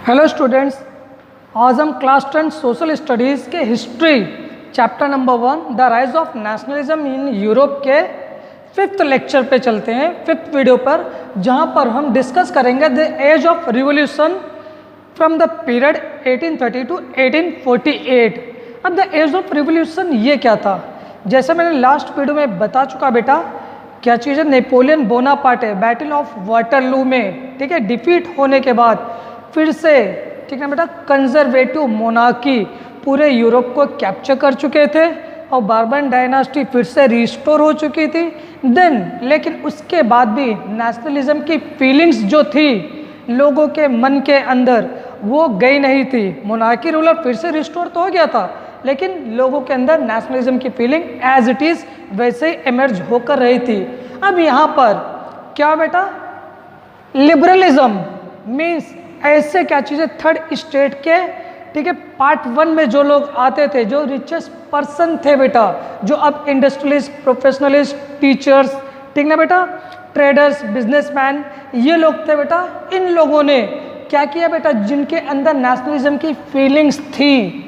Hello students, आज हम class 10 social studies के history chapter number 1 the rise of nationalism in Europe के 5th lecture पे चलते हैं, 5th वीडियो पर, जहां पर हम डिस्कस करेंगे the age of revolution from the period 1830 to 1848। अब द एज ऑफ रिवॉल्यूशन ये क्या था? जैसे मैंने लास्ट वीडियो में बता चुका बेटा, क्या चीज़ है, Napoleon Bonaparte battle of Waterloo में, ठीक है, डिफीट होने के बाद फिर से, ठीक है बेटा, कंजर्वेटिव मोनार्की पूरे यूरोप को कैप्चर कर चुके थे और बार्बन डायनास्टी फिर से रिस्टोर हो चुकी थी। देन लेकिन उसके बाद भी नेशनलिज्म की फीलिंग्स जो थी लोगों के मन के अंदर वो गई नहीं थी। मोनार्की रूलर फिर से रिस्टोर तो हो गया था, लेकिन लोगों के अंदर नेशनलिज्म की फीलिंग एज इट इज़ वैसे ही इमर्ज होकर रही थी। अब यहाँ पर क्या बेटा, लिबरलिज्म मीन्स ऐसे क्या चीज़ें थर्ड स्टेट के, ठीक है, पार्ट 1 में जो लोग आते थे, जो रिचेस्ट पर्सन थे बेटा, जो अब इंडस्ट्रियलिस्ट, प्रोफेशनलिस्ट, टीचर्स, ठीक ना बेटा, ट्रेडर्स, बिजनेसमैन, ये लोग थे बेटा। इन लोगों ने क्या किया बेटा, जिनके अंदर नेशनलिज्म की फीलिंग्स थी,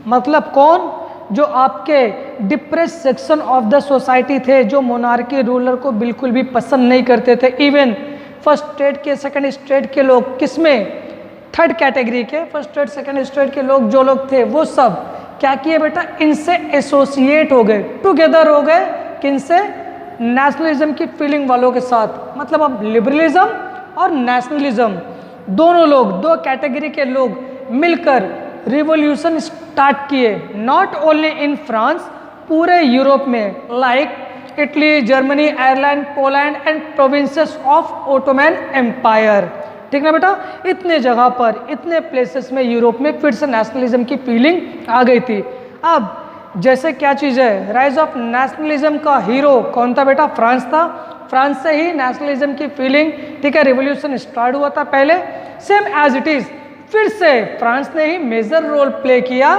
मतलब कौन, जो आपके depress section of the society थे, जो मोनार्की रूलर को बिल्कुल भी पसंद नहीं करते थे। इवन फर्स्ट स्टेट के, सेकंड स्टेट के लोग, किसमें, थर्ड कैटेगरी के, फर्स्ट स्टेट सेकंड स्टेट के लोग जो लोग थे वो सब क्या किए बेटा, इनसे एसोसिएट हो गए, टुगेदर हो गए, किनसे, नेशनलिज्म की फीलिंग वालों के साथ। मतलब अब लिबरलिज्म और नेशनलिज्म दोनों लोग, दो कैटेगरी के लोग मिलकर रिवॉल्यूशन स्टार्ट किए, नॉट ओनली इन फ्रांस, पूरे यूरोप में, like Italy, Germany, Ireland, Poland and provinces of Ottoman Empire, ठीक ना बेटा, इतने जगह पर, इतने प्लेसेस में यूरोप में फिर से नेशनलिज्म की फीलिंग आ गई थी। अब जैसे क्या चीज़ है, राइज ऑफ नेशनलिज्म का हीरो कौन था बेटा, फ्रांस था। फ्रांस से ही नेशनलिज्म की फीलिंग, ठीक है, रिवॉल्यूशन स्टार्ट हुआ था पहले, सेम एज इट इज़ फिर से फ्रांस ने ही मेजर रोल प्ले किया।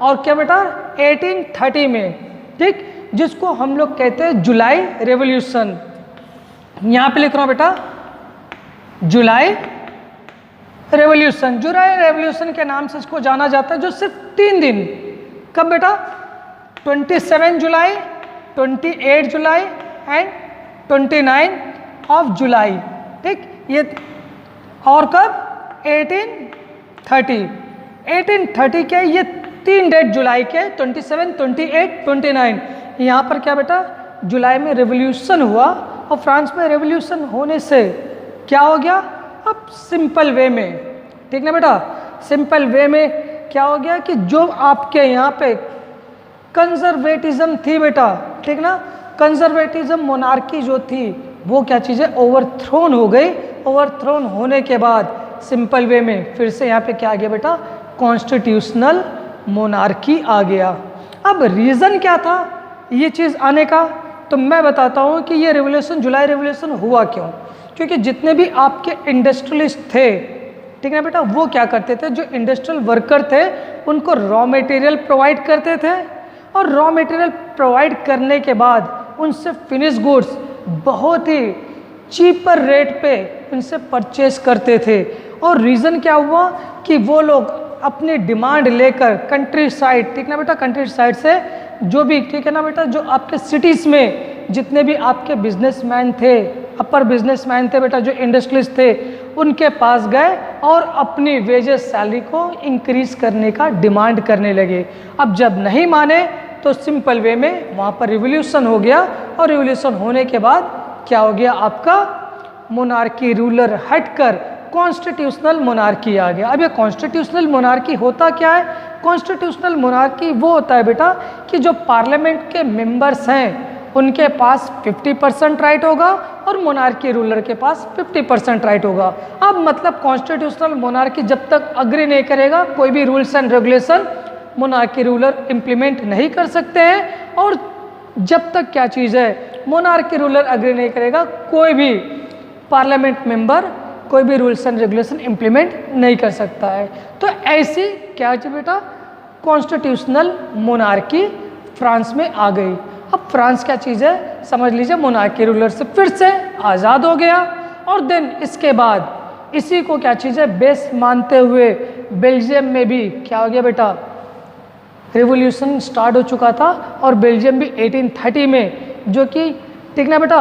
और क्या बेटा, 1830 में, ठीक, जिसको हम लोग कहते हैं जुलाई रेवोल्यूशन। यहाँ पे लिख रहा हूँ बेटा, जुलाई रेवोल्यूशन। जुलाई रेवोल्यूशन के नाम से इसको जाना जाता है, जो सिर्फ 3 दिन, कब बेटा, 27 जुलाई, 28 जुलाई एंड 29 ऑफ जुलाई, ठीक, ये, और कब, 1830 के ये 3 डेट जुलाई के, 27, 28, 29, यहाँ पर क्या बेटा, जुलाई में रेवोल्यूशन हुआ। और फ्रांस में रेवोल्यूशन होने से क्या हो गया, अब सिंपल वे में, ठीक ना बेटा, सिंपल वे में क्या हो गया कि जो आपके यहाँ पे कंजर्वेटिज्म थी बेटा, ठीक ना, कंजर्वेटिज्म मोनार्की जो थी वो क्या चीज़ है, ओवरथ्रोन हो गई। ओवरथ्रोन होने के बाद सिंपल वे में फिर से यहाँ पे क्या आ गया बेटा, कॉन्स्टिट्यूशनल मोनार्की आ गया। अब रीज़न क्या था ये चीज़ आने का, तो मैं बताता हूँ कि ये रेवोल्यूशन, जुलाई रेवोल्यूशन हुआ क्यों। क्योंकि जितने भी आपके इंडस्ट्रियलिस्ट थे, ठीक है बेटा, वो क्या करते थे, जो इंडस्ट्रियल वर्कर थे उनको रॉ मटेरियल प्रोवाइड करते थे, और रॉ मटेरियल प्रोवाइड करने के बाद उनसे फिनिश गुड्स बहुत ही चीपर रेट पे उनसे परचेज करते थे। और रीज़न क्या हुआ कि वो लोग अपनी डिमांड लेकर कंट्री साइड, ठीक ना बेटा, कंट्री साइड से जो भी, ठीक है ना बेटा, जो आपके सिटीज़ में जितने भी आपके बिजनेसमैन थे, अपर बिजनेसमैन थे बेटा, जो इंडस्ट्रियलिस्ट थे, उनके पास गए और अपनी वेजेस, सैलरी को इंक्रीज करने का डिमांड करने लगे। अब जब नहीं माने तो सिंपल वे में वहाँ पर रिवॉल्यूशन हो गया, और रिवॉल्यूशन होने के बाद क्या हो गया, आपका मोनार्की रूलर हटकर कॉन्स्टिट्यूशनल मोनार्की आ गया। अब ये कॉन्स्टिट्यूशनल मोनार्की होता क्या है, कॉन्स्टिट्यूशनल मोनार्की वो होता है बेटा कि जो पार्लियामेंट के मेंबर्स हैं उनके पास 50% राइट होगा और मोनार्की रूलर के पास 50% राइट होगा। अब मतलब कॉन्स्टिट्यूशनल मोनार्की जब तक अग्री नहीं करेगा, कोई भी rules and regulation monarchy ruler implement नहीं कर सकते हैं। और जब तक क्या चीज़ है, मोनार्की रूलर अग्री नहीं करेगा, कोई भी पार्लियामेंट मेंबर कोई भी रूल्स एंड रेगुलेशन इम्प्लीमेंट नहीं कर सकता है। तो ऐसी क्या चीज़ बेटा, कॉन्स्टिट्यूशनल मोनार्की फ्रांस में आ गई। अब फ्रांस क्या चीज़ है, समझ लीजिए, मोनार्की रूलर से फिर से आज़ाद हो गया। और देन इसके बाद इसी को क्या चीज़ है बेस मानते हुए बेल्जियम में भी क्या हो गया बेटा, रिवॉल्यूशन स्टार्ट हो चुका था और बेल्जियम भी 1830 में, जो कि ठीक ना बेटा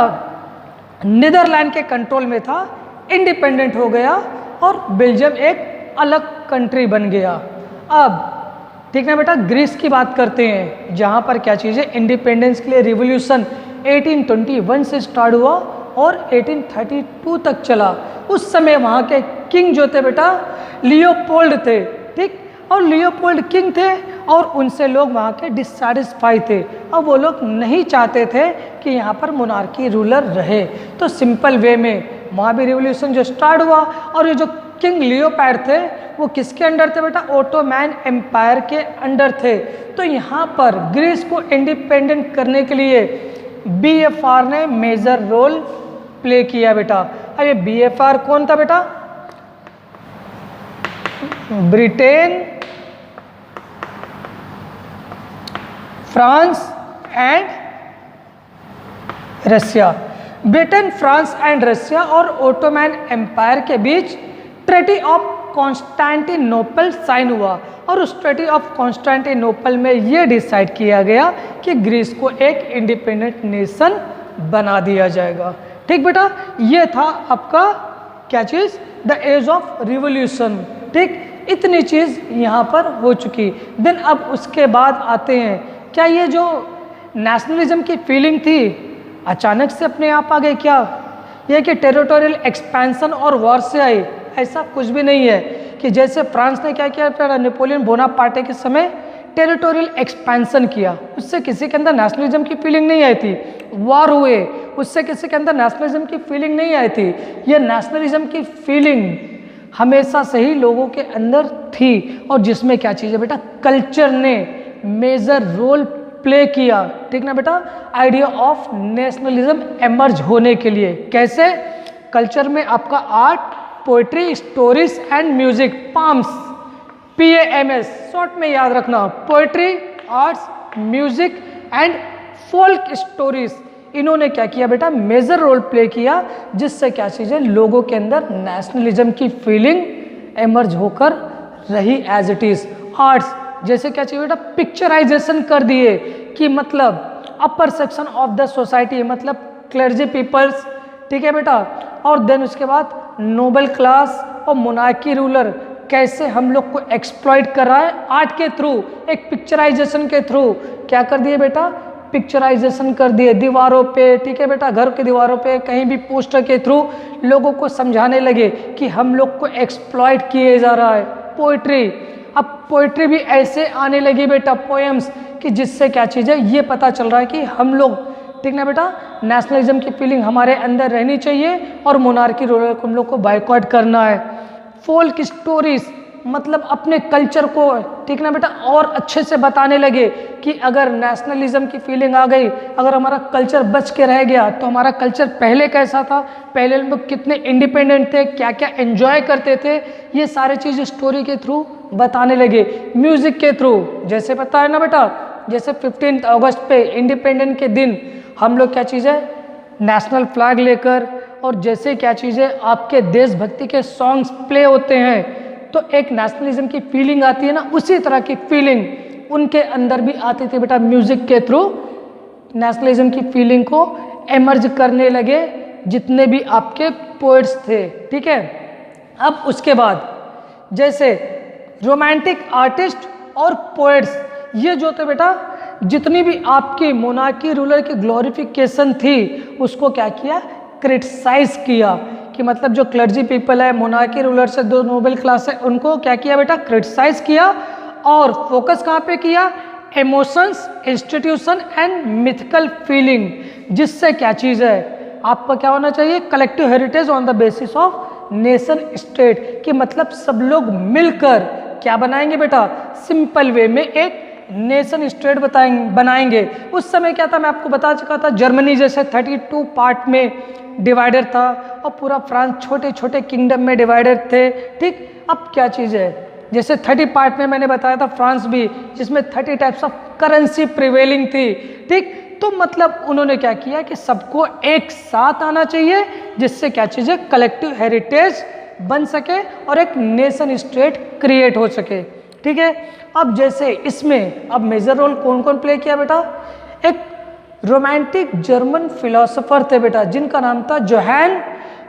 नीदरलैंड के कंट्रोल में था, इंडिपेंडेंट हो गया और बेल्जियम एक अलग कंट्री बन गया। अब ठीक ना बेटा ग्रीस की बात करते हैं, जहाँ पर क्या चीज़ है इंडिपेंडेंस के लिए रिवॉल्यूशन 1821 से स्टार्ट हुआ और 1832 तक चला। उस समय वहाँ के किंग जो थे बेटा लियोपोल्ड थे, ठीक, और लियोपोल्ड किंग थे और उनसे लोग वहाँ के डिससैटिस्फाई थे और वो लोग नहीं चाहते थे कि यहाँ पर मोनार्की रूलर रहे। तो सिंपल वे में वहाँ भी रिवॉल्यूशन जो स्टार्ट हुआ और ये जो किंग लियोपोल्ड थे वो किसके अंडर थे बेटा, ओटोमैन एम्पायर के अंडर थे। तो यहाँ पर ग्रीस को इंडिपेंडेंट करने के लिए बीएफआर ने मेजर रोल प्ले किया बेटा। अब ये बीएफआर कौन था बेटा, Britain, France and Russia. Britain, France and Russia और ओटोमैन एम्पायर के बीच ट्रेटी ऑफ कॉन्स्टेंटिनोपल साइन हुआ और उस ट्रेटी ऑफ कॉन्स्टेंटिनोपल में ये डिसाइड किया गया कि ग्रीस को एक इंडिपेंडेंट नेशन बना दिया जाएगा। ठीक बेटा, ये था आपका क्या चीज़, द एज ऑफ रिवॉल्यूशन। ठीक, इतनी चीज़ यहाँ पर हो चुकी। देन अब उसके बाद आते हैं, क्या ये जो नेशनलिज्म की फीलिंग थी अचानक से अपने आप आ गई क्या, यह कि टेरिटोरियल एक्सपेंशन और वॉर से आई? ऐसा कुछ भी नहीं है कि जैसे फ्रांस ने क्या किया, नेपोलियन बोनापार्टे के समय टेरिटोरियल एक्सपेंशन किया, उससे किसी के अंदर नेशनलिज्म की फीलिंग नहीं आई थी। वॉर हुए, उससे किसी के अंदर नेशनलिज्म की फीलिंग नहीं आई थी। यह नेशनलिज्म की फीलिंग हमेशा से ही लोगों के अंदर थी और जिसमें क्या चीज़ है बेटा, कल्चर ने मेजर रोल प्ले किया। ठीक ना बेटा, आइडिया ऑफ नेशनलिज्म एमर्ज होने के लिए। कैसे? कल्चर में आपका art, poetry, stories and music, palms, PAMS short में याद रखना, poetry, arts, music and folk stories, इन्होंने क्या किया बेटा, मेजर रोल प्ले किया, जिससे क्या चीज़ है लोगों के अंदर नेशनलिज्म की फीलिंग एमर्ज होकर रही एज इट इज। आर्ट्स जैसे क्या चाहिए बेटा, पिक्चराइजेशन कर दिए कि मतलब अपर सेक्शन ऑफ द सोसाइटी, मतलब क्लर्जी पीपल्स, ठीक है बेटा, और देन उसके बाद नोबल क्लास और मोनार्की रूलर कैसे हम लोग को एक्सप्लॉइट कर रहा है आर्ट के थ्रू, एक पिक्चराइजेशन के थ्रू। क्या कर दिए बेटा, पिक्चराइजेशन कर दिए दीवारों पे, ठीक है बेटा, घर की दीवारों पे, कहीं भी पोस्टर के थ्रू लोगों को समझाने लगे कि हम लोग को एक्सप्लॉइट किए जा रहा है। पोइट्री, अब पोइट्री भी ऐसे आने लगी बेटा, पोएम्स, कि जिससे क्या चीज़ है ये पता चल रहा है कि हम लोग, ठीक ना बेटा, नेशनलिज्म की फीलिंग हमारे अंदर रहनी चाहिए और मोनार्की रूलर को हम लोग को बायकॉट करना है। फोल्क स्टोरीज मतलब अपने कल्चर को, ठीक ना बेटा, और अच्छे से बताने लगे कि अगर नेशनलिज्म की फीलिंग आ गई, अगर हमारा कल्चर बच के रह गया तो हमारा कल्चर पहले कैसा था, पहले हम लोग कितने इंडिपेंडेंट थे, क्या क्या एंजॉय करते थे, ये सारे चीज़ स्टोरी के थ्रू बताने लगे। म्यूजिक के थ्रू, जैसे पता है ना बेटा, जैसे 15 अगस्त पे इंडिपेंडेंट के दिन हम लोग क्या चीज़ है नेशनल फ्लैग लेकर, और जैसे क्या चीज़ है आपके देशभक्ति के सॉन्ग्स प्ले होते हैं तो एक नेशनलिज्म की फीलिंग आती है ना, उसी तरह की फीलिंग उनके अंदर भी आती थी बेटा। म्यूजिक के थ्रू नेशनलिज्म की फीलिंग को एमर्ज करने लगे जितने भी आपके पोएट्स थे, ठीक है। अब उसके बाद जैसे रोमांटिक आर्टिस्ट और पोएट्स, ये जो थे बेटा, जितनी भी आपकी मोनार्की रूलर की ग्लोरिफिकेशन थी उसको क्या किया, क्रिटिसाइज किया, कि मतलब जो क्लर्जी पीपल है, मोनार्की रूलर से दो नोबल क्लास है, उनको क्या किया बेटा, क्रिटिसाइज किया। और फोकस कहाँ पे किया, emotions, institution and mythical feeling, जिससे क्या चीज़ है आपका क्या होना चाहिए, collective heritage on the basis of nation state, कि मतलब सब लोग मिलकर क्या बनाएंगे बेटा, सिंपल वे में एक नेशन स्टेट बनाएंगे। उस समय क्या था, मैं आपको बता चुका था, जर्मनी जैसे 32 पार्ट में डिवाइडेड था और पूरा फ्रांस छोटे छोटे किंगडम में डिवाइडेड थे, ठीक। अब क्या चीज़ है, जैसे 30 पार्ट में मैंने बताया था फ्रांस भी, जिसमें 30 टाइप्स ऑफ करेंसी प्रिवेलिंग थी, ठीक। तो मतलब उन्होंने क्या किया कि सबको एक साथ आना चाहिए, जिससे क्या चीज़ है कलेक्टिव हेरिटेज बन सके और एक नेशन स्टेट क्रिएट हो सके। ठीक है, अब जैसे इसमें अब मेजर रोल कौन कौन प्ले किया बेटा, एक रोमांटिक जर्मन फिलोसोफर थे बेटा जिनका नाम था जोहान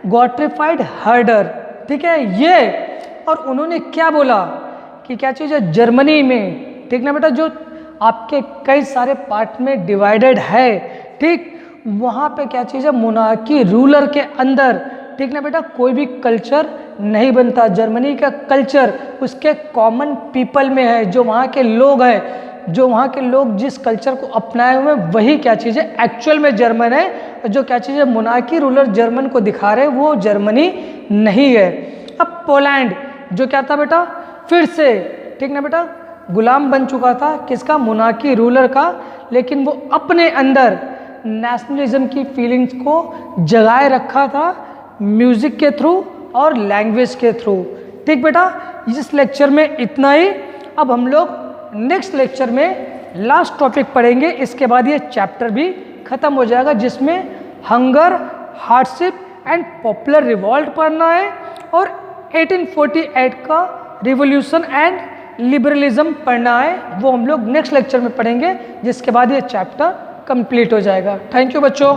गॉटफ्रीड हर्डर। ठीक है, ये और उन्होंने क्या बोला कि क्या चीज़ है जर्मनी में, ठीक ना बेटा, जो आपके कई सारे पार्ट में डिवाइडेड है, ठीक, वहाँ पे क्या चीज़ है मोनार्की रूलर के अंदर, ठीक ना बेटा, कोई भी कल्चर नहीं बनता। जर्मनी का कल्चर उसके कॉमन पीपल में है, जो वहाँ के लोग हैं, जो वहाँ के लोग जिस कल्चर को अपनाए हुए वही क्या चीज़ है एक्चुअल में जर्मन है। जो क्या चीज़ है मोनार्की रूलर जर्मन को दिखा रहे वो जर्मनी नहीं है। अब पोलैंड जो क्या था बेटा, फिर से, ठीक ना बेटा, गुलाम बन चुका था किसका, मोनार्की रूलर का, लेकिन वो अपने अंदर नेशनलिज्म की फीलिंग्स को जगाए रखा था म्यूजिक के थ्रू और लैंग्वेज के थ्रू। ठीक बेटा, इस लेक्चर में इतना ही। अब हम लोग नेक्स्ट लेक्चर में लास्ट टॉपिक पढ़ेंगे, इसके बाद ये चैप्टर भी खत्म हो जाएगा, जिसमें hunger, hardship and popular revolt पढ़ना है और 1848 का रिवॉल्यूशन एंड लिबरलिज्म पढ़ना है। वो हम लोग नेक्स्ट लेक्चर में पढ़ेंगे, जिसके बाद ये चैप्टर कंप्लीट हो जाएगा। थैंक यू बच्चों।